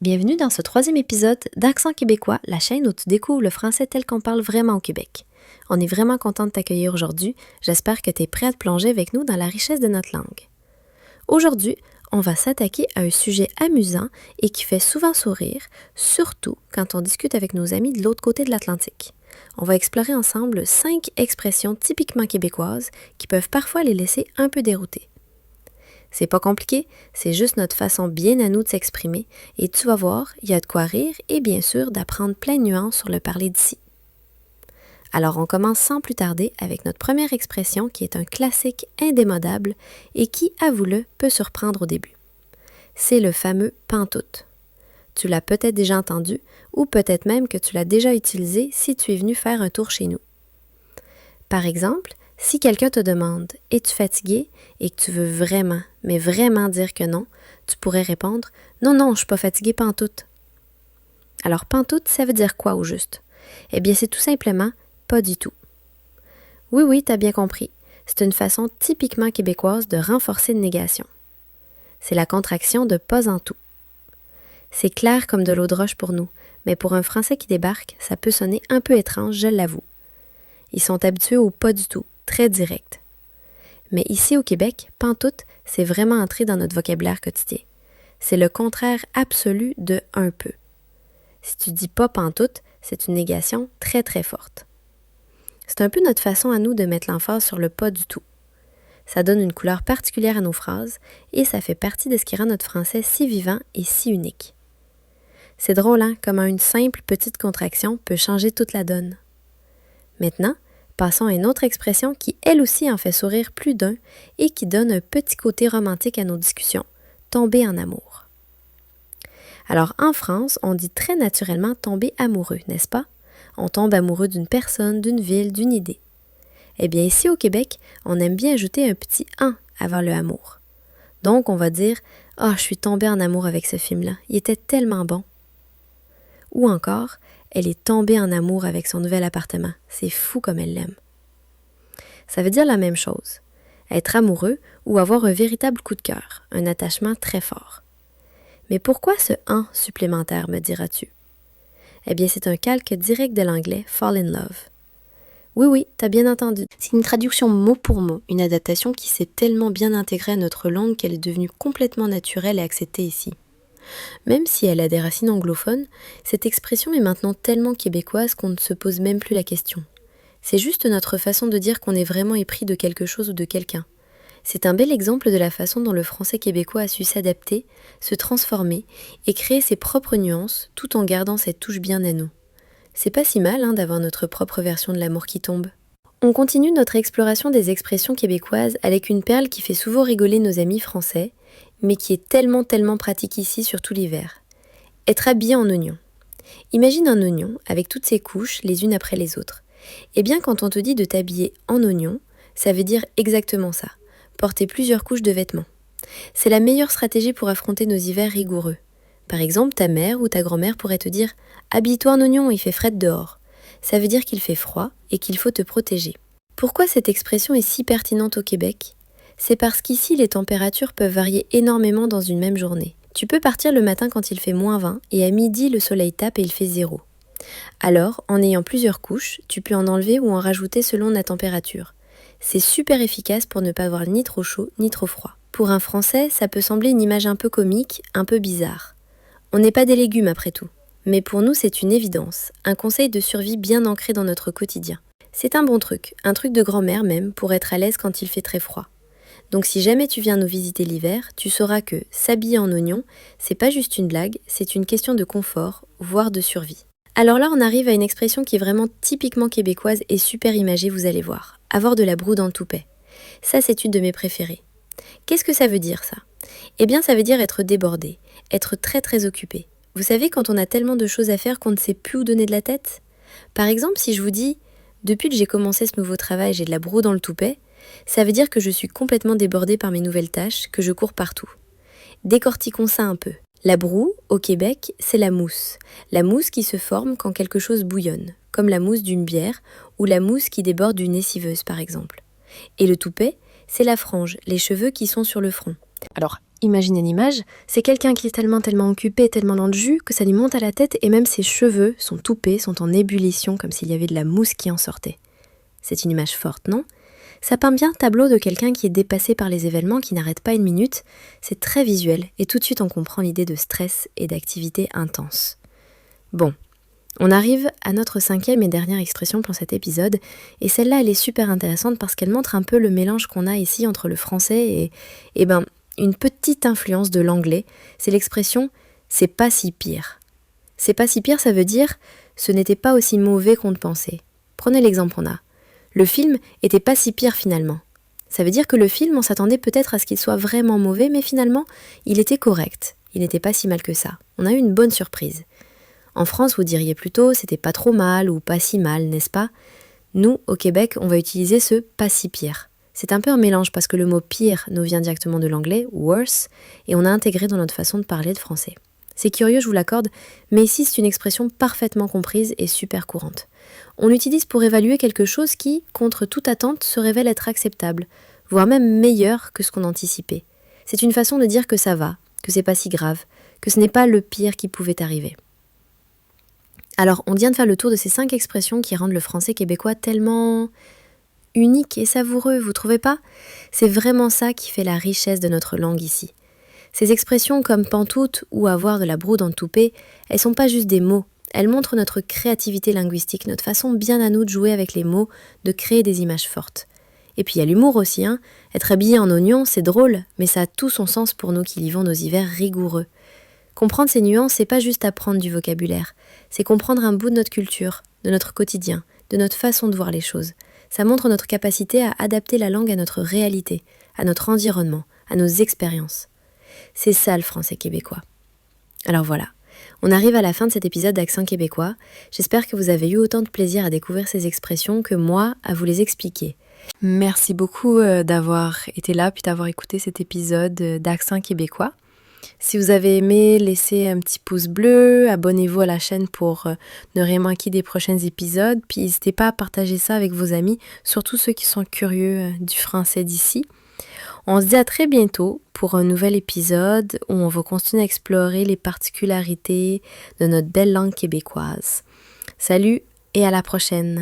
Bienvenue dans ce troisième épisode d'Accent québécois, la chaîne où tu découvres le français tel qu'on parle vraiment au Québec. On est vraiment content de t'accueillir aujourd'hui. J'espère que tu es prêt à te plonger avec nous dans la richesse de notre langue. Aujourd'hui, on va s'attaquer à un sujet amusant et qui fait souvent sourire, surtout quand on discute avec nos amis de l'autre côté de l'Atlantique. On va explorer ensemble 5 expressions typiquement québécoises qui peuvent parfois les laisser un peu déroutés. C'est pas compliqué, c'est juste notre façon bien à nous de s'exprimer et tu vas voir, il y a de quoi rire et bien sûr d'apprendre plein de nuances sur le parler d'ici. Alors on commence sans plus tarder avec notre première expression qui est un classique indémodable et qui, avoue-le, peut surprendre au début. C'est le fameux « pantoute ». Tu l'as peut-être déjà entendu ou peut-être même que tu l'as déjà utilisé si tu es venu faire un tour chez nous. Par exemple, si quelqu'un te demande « Es-tu fatigué ?» et que tu veux vraiment, mais vraiment dire que non, tu pourrais répondre « Non, non, je suis pas fatigué pantoute ». Alors pantoute, ça veut dire quoi au juste? Eh bien, c'est tout simplement « pas du tout ». Oui, t'as bien compris. C'est une façon typiquement québécoise de renforcer une négation. C'est la contraction de « pas en tout ». C'est clair comme de l'eau de roche pour nous, mais pour un Français qui débarque, ça peut sonner un peu étrange, je l'avoue. Ils sont habitués au « pas du tout ». Très direct. Mais ici au Québec, pantoute, c'est vraiment entré dans notre vocabulaire quotidien. C'est le contraire absolu de un peu. Si tu dis pas pantoute, c'est une négation très très forte. C'est un peu notre façon à nous de mettre l'emphase sur le pas du tout. Ça donne une couleur particulière à nos phrases et ça fait partie de ce qui rend notre français si vivant et si unique. C'est drôle, hein, comment une simple petite contraction peut changer toute la donne. Maintenant, passons à une autre expression qui, elle aussi, en fait sourire plus d'un et qui donne un petit côté romantique à nos discussions, tomber en amour. Alors, en France, on dit très naturellement tomber amoureux, n'est-ce pas? On tombe amoureux d'une personne, d'une ville, d'une idée. Eh bien, ici au Québec, on aime bien ajouter un petit « en » avant le amour. Donc, on va dire « Ah, je suis tombée en amour avec ce film-là, il était tellement bon. » Ou encore « Elle est tombée en amour avec son nouvel appartement. C'est fou comme elle l'aime. » Ça veut dire la même chose. Être amoureux ou avoir un véritable coup de cœur, un attachement très fort. Mais pourquoi ce « en » supplémentaire, me diras-tu? Eh bien, c'est un calque direct de l'anglais « fall in love ». Oui, t'as bien entendu. C'est une traduction mot pour mot, une adaptation qui s'est tellement bien intégrée à notre langue qu'elle est devenue complètement naturelle et acceptée ici. Même si elle a des racines anglophones, cette expression est maintenant tellement québécoise qu'on ne se pose même plus la question. C'est juste notre façon de dire qu'on est vraiment épris de quelque chose ou de quelqu'un. C'est un bel exemple de la façon dont le français québécois a su s'adapter, se transformer et créer ses propres nuances tout en gardant cette touche bien à nous. C'est pas si mal d'avoir notre propre version de l'amour qui tombe. On continue notre exploration des expressions québécoises avec une perle qui fait souvent rigoler nos amis français, mais qui est tellement pratique ici, surtout l'hiver. Être habillé en oignon. Imagine un oignon avec toutes ses couches les unes après les autres. Eh bien, quand on te dit de t'habiller en oignon, ça veut dire exactement ça. Porter plusieurs couches de vêtements. C'est la meilleure stratégie pour affronter nos hivers rigoureux. Par exemple, ta mère ou ta grand-mère pourrait te dire « Habille-toi en oignon, il fait frais dehors ». Ça veut dire qu'il fait froid et qu'il faut te protéger. Pourquoi cette expression est si pertinente au Québec? C'est parce qu'ici, les températures peuvent varier énormément dans une même journée. Tu peux partir le matin quand il fait -20 et à midi, le soleil tape et il fait 0. Alors, en ayant plusieurs couches, tu peux en enlever ou en rajouter selon la température. C'est super efficace pour ne pas avoir ni trop chaud ni trop froid. Pour un Français, ça peut sembler une image un peu comique, un peu bizarre. On n'est pas des légumes après tout. Mais pour nous, c'est une évidence, un conseil de survie bien ancré dans notre quotidien. C'est un bon truc, un truc de grand-mère même, pour être à l'aise quand il fait très froid. Donc si jamais tu viens nous visiter l'hiver, tu sauras que s'habiller en oignon, c'est pas juste une blague, c'est une question de confort, voire de survie. Alors là, on arrive à une expression qui est vraiment typiquement québécoise et super imagée, vous allez voir. Avoir de la broue dans le toupet. Ça, c'est une de mes préférées. Qu'est-ce que ça veut dire, ça? Eh bien, ça veut dire être débordé, être très occupé. Vous savez, quand on a tellement de choses à faire qu'on ne sait plus où donner de la tête? Par exemple, si je vous dis « Depuis que j'ai commencé ce nouveau travail, j'ai de la broue dans le toupet », ça veut dire que je suis complètement débordée par mes nouvelles tâches, que je cours partout. Décortiquons ça un peu. La broue, au Québec, c'est la mousse. La mousse qui se forme quand quelque chose bouillonne, comme la mousse d'une bière ou la mousse qui déborde d'une lessiveuse, par exemple. Et le toupet, c'est la frange, les cheveux qui sont sur le front. Alors, Imaginez l'image, c'est quelqu'un qui est tellement occupé, tellement dans le jus, que ça lui monte à la tête et même ses cheveux, son toupet, sont en ébullition comme s'il y avait de la mousse qui en sortait. C'est une image forte, non ? Ça peint bien le tableau de quelqu'un qui est dépassé par les événements, qui n'arrête pas une minute. C'est très visuel et tout de suite on comprend l'idée de stress et d'activité intense. Bon, on arrive à notre 5e et dernière expression pour cet épisode et celle-là elle est super intéressante parce qu'elle montre un peu le mélange qu'on a ici entre le français et une petite influence de l'anglais. C'est l'expression « c'est pas si pire ». C'est pas si pire, ça veut dire « ce n'était pas aussi mauvais qu'on le pensait ». Prenez l'exemple qu'on a. Le film était pas si pire finalement. Ça veut dire que le film, on s'attendait peut-être à ce qu'il soit vraiment mauvais, mais finalement, il était correct. Il n'était pas si mal que ça. On a eu une bonne surprise. En France, vous diriez plutôt, c'était pas trop mal ou pas si mal, n'est-ce pas ? Nous, au Québec, on va utiliser ce pas si pire. C'est un peu un mélange parce que le mot pire nous vient directement de l'anglais, worse, et on a intégré dans notre façon de parler de français. C'est curieux, je vous l'accorde, mais ici c'est une expression parfaitement comprise et super courante. On l'utilise pour évaluer quelque chose qui, contre toute attente, se révèle être acceptable, voire même meilleur que ce qu'on anticipait. C'est une façon de dire que ça va, que c'est pas si grave, que ce n'est pas le pire qui pouvait arriver. Alors, on vient de faire le tour de ces 5 expressions qui rendent le français québécois tellement unique et savoureux, vous trouvez pas ? C'est vraiment ça qui fait la richesse de notre langue ici. Ces expressions comme pantoute ou avoir de la broue dans le toupet, elles sont pas juste des mots, elles montrent notre créativité linguistique, notre façon bien à nous de jouer avec les mots, de créer des images fortes. Et puis il y a l'humour aussi, hein. Être habillé en oignon, c'est drôle, mais ça a tout son sens pour nous qui vivons nos hivers rigoureux. Comprendre ces nuances, c'est pas juste apprendre du vocabulaire, c'est comprendre un bout de notre culture, de notre quotidien, de notre façon de voir les choses. Ça montre notre capacité à adapter la langue à notre réalité, à notre environnement, à nos expériences. C'est ça le français québécois. Alors voilà, on arrive à la fin de cet épisode d'Accent québécois. J'espère que vous avez eu autant de plaisir à découvrir ces expressions que moi à vous les expliquer. Merci beaucoup d'avoir été là puis d'avoir écouté cet épisode d'Accent québécois. Si vous avez aimé, laissez un petit pouce bleu, abonnez-vous à la chaîne pour ne rien manquer des prochains épisodes, puis n'hésitez pas à partager ça avec vos amis, surtout ceux qui sont curieux du français d'ici. On se dit à très bientôt pour un nouvel épisode où on va continuer à explorer les particularités de notre belle langue québécoise. Salut et à la prochaine!